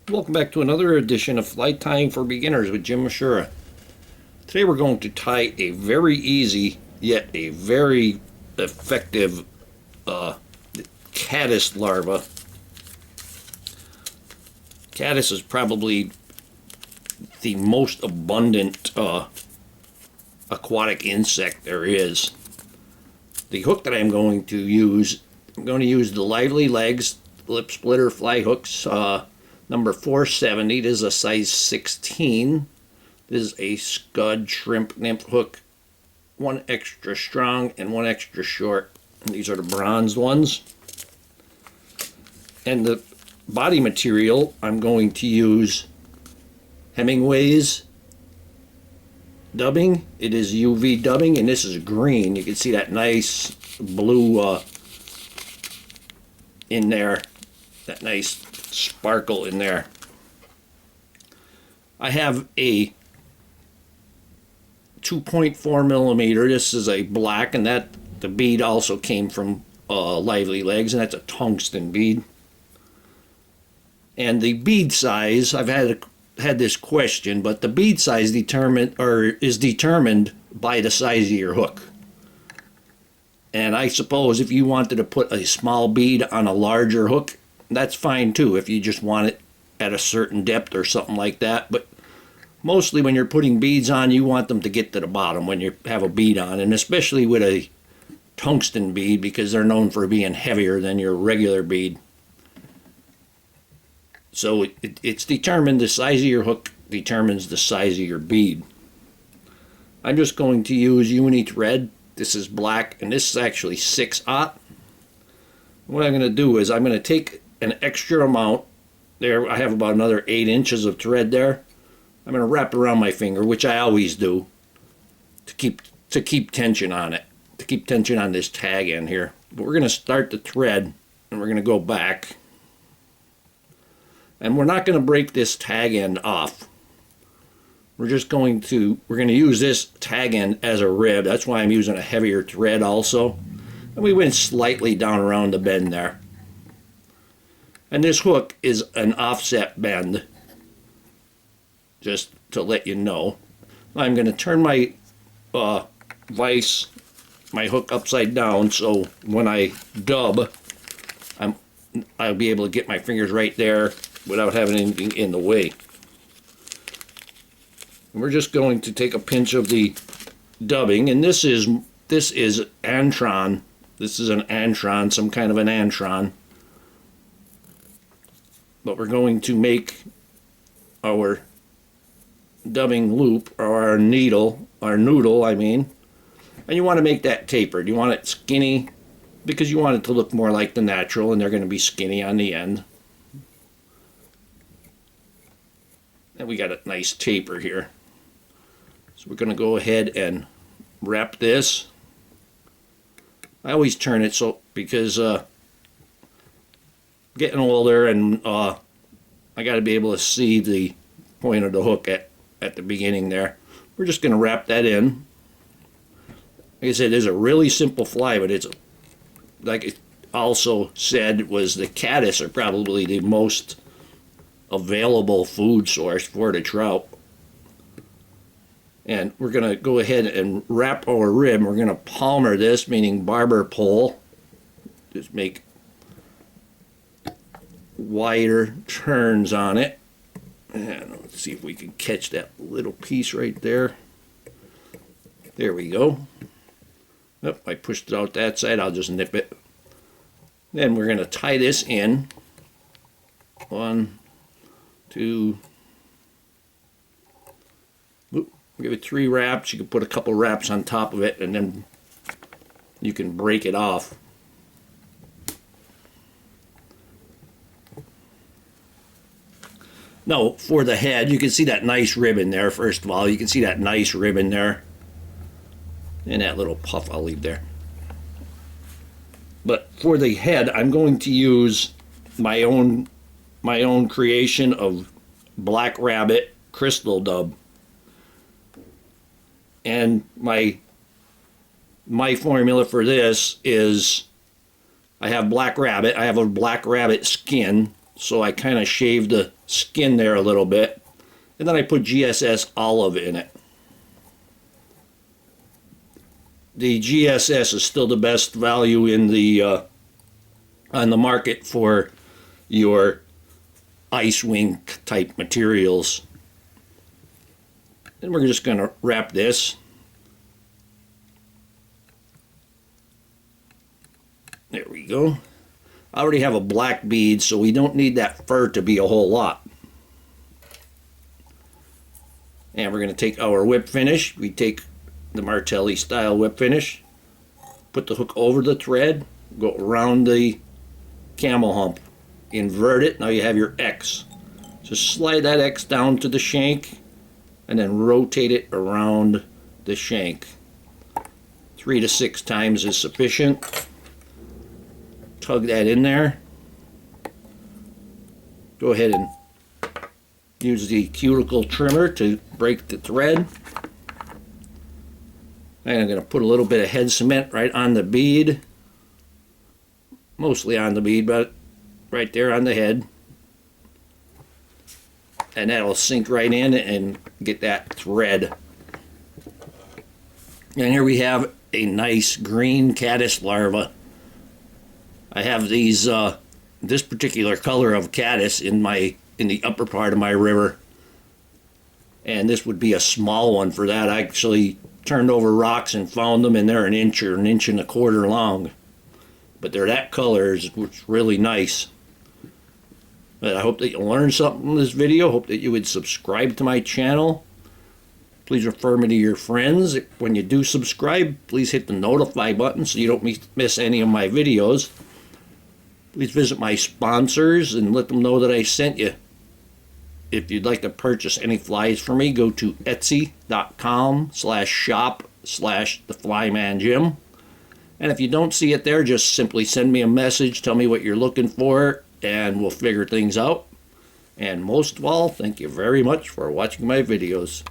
Welcome back to another edition of Flight Tying for Beginners with Jim Misiura. Today we're going to tie a very easy yet a very effective caddis larva. Caddis is probably the most abundant aquatic insect there is. The hook that I'm going to use the Lively Legs lip splitter fly hooks. Number 470. This is a size 16. This is a Scud shrimp nymph hook. One extra strong and one extra short. And these are the bronzed ones. And the body material, I'm going to use Hemingway's dubbing. It is UV dubbing, and this is green. You can see that nice blue in there. That nice sparkle in there. I have a 2.4 millimeter. This is a black, and that the bead also came from Lively Legs, and that's a tungsten bead. And the bead size, I've had this question, but the bead size is determined by the size of your hook. And I suppose if you wanted to put a small bead on a larger hook, that's fine too, if you just want it at a certain depth or something like that. But mostly when you're putting beads on, you want them to get to the bottom when you have a bead on, and especially with a tungsten bead, because they're known for being heavier than your regular bead. So it's determined, the size of your hook determines the size of your bead. I'm just going to use uni thread. This is black, and this is actually 6/0. What I'm going to do is I'm going to take an extra amount. There, I have about another 8 inches of thread there. I'm going to wrap it around my finger, which I always do, to keep tension on it, to keep tension on this tag end here. But we're going to start the thread, and we're going to go back. And we're not going to break this tag end off. We're going to use this tag end as a rib. That's why I'm using a heavier thread also. And we went slightly down around the bend there. And this hook is an offset bend, just to let you know. I'm going to turn my vise, my hook upside down, so when I dub, I'll be able to get my fingers right there without having anything in the way. And we're just going to take a pinch of the dubbing, and this is antron. This is an antron, some kind of an antron. But we're going to make our dubbing loop, or our noodle, I mean. And you want to make that tapered. You want it skinny, because you want it to look more like the natural, and they're going to be skinny on the end. And we got a nice taper here. So we're going to go ahead and wrap this. I always turn it so, because getting older, and I got to be able to see the point of the hook at the beginning there. We're just going to wrap that in. Like I said, it's a really simple fly, but it's, like it also said, was the caddis are probably the most available food source for the trout. And we're going to go ahead and wrap our rib. We're going to palmer this, meaning barber pole. Just make wider turns on it. And let's see if we can catch that little piece right there. There we go. Yep, I pushed it out that side. I'll just nip it. Then we're going to tie this in. 1, 2. Give it 3 wraps. You can put a couple wraps on top of it, and then you can break it off. Now, for the head, you can see that nice ribbon there. First of all, you can see that nice ribbon there. And that little puff I'll leave there. But for the head, I'm going to use my own creation of Black Rabbit crystal dub. And my formula for this is I have black rabbit. I have a black rabbit skin so I kind of shaved the skin there a little bit, and then I put GSS olive in it. The GSS is still the best value in the on the market for your ice wing type materials. And we're just going to wrap this. There we go. I already have a black bead, so we don't need that fur to be a whole lot. And we're going to take our whip finish. We take the Martelli style whip finish, put the hook over the thread, go around the camel hump, invert it. Now you have your X. Just slide that X down to the shank and then rotate it around the shank. 3 to 6 times is sufficient. Tug that in there. Go ahead and use the cuticle trimmer to break the thread. And I'm going to put a little bit of head cement right on the bead. Mostly on the bead, but right there on the head. And that'll sink right in and get that thread. And here we have a nice green caddis larva. I have these this particular color of caddis in the upper part of my river, and this would be a small one for that. I actually turned over rocks and found them, and they're an inch or an inch and a quarter long, but they're that color. It's really nice. But I hope that you learned something from this video. Hope that you would subscribe to my channel. Please refer me to your friends. When you do subscribe, please hit the notify button so you don't miss any of my videos. Please visit my sponsors and let them know that I sent you. If you'd like to purchase any flies for me, go to etsy.com/shop/theflymanjim. And if you don't see it there, just simply send me a message, tell me what you're looking for, and we'll figure things out. And most of all, thank you very much for watching my videos.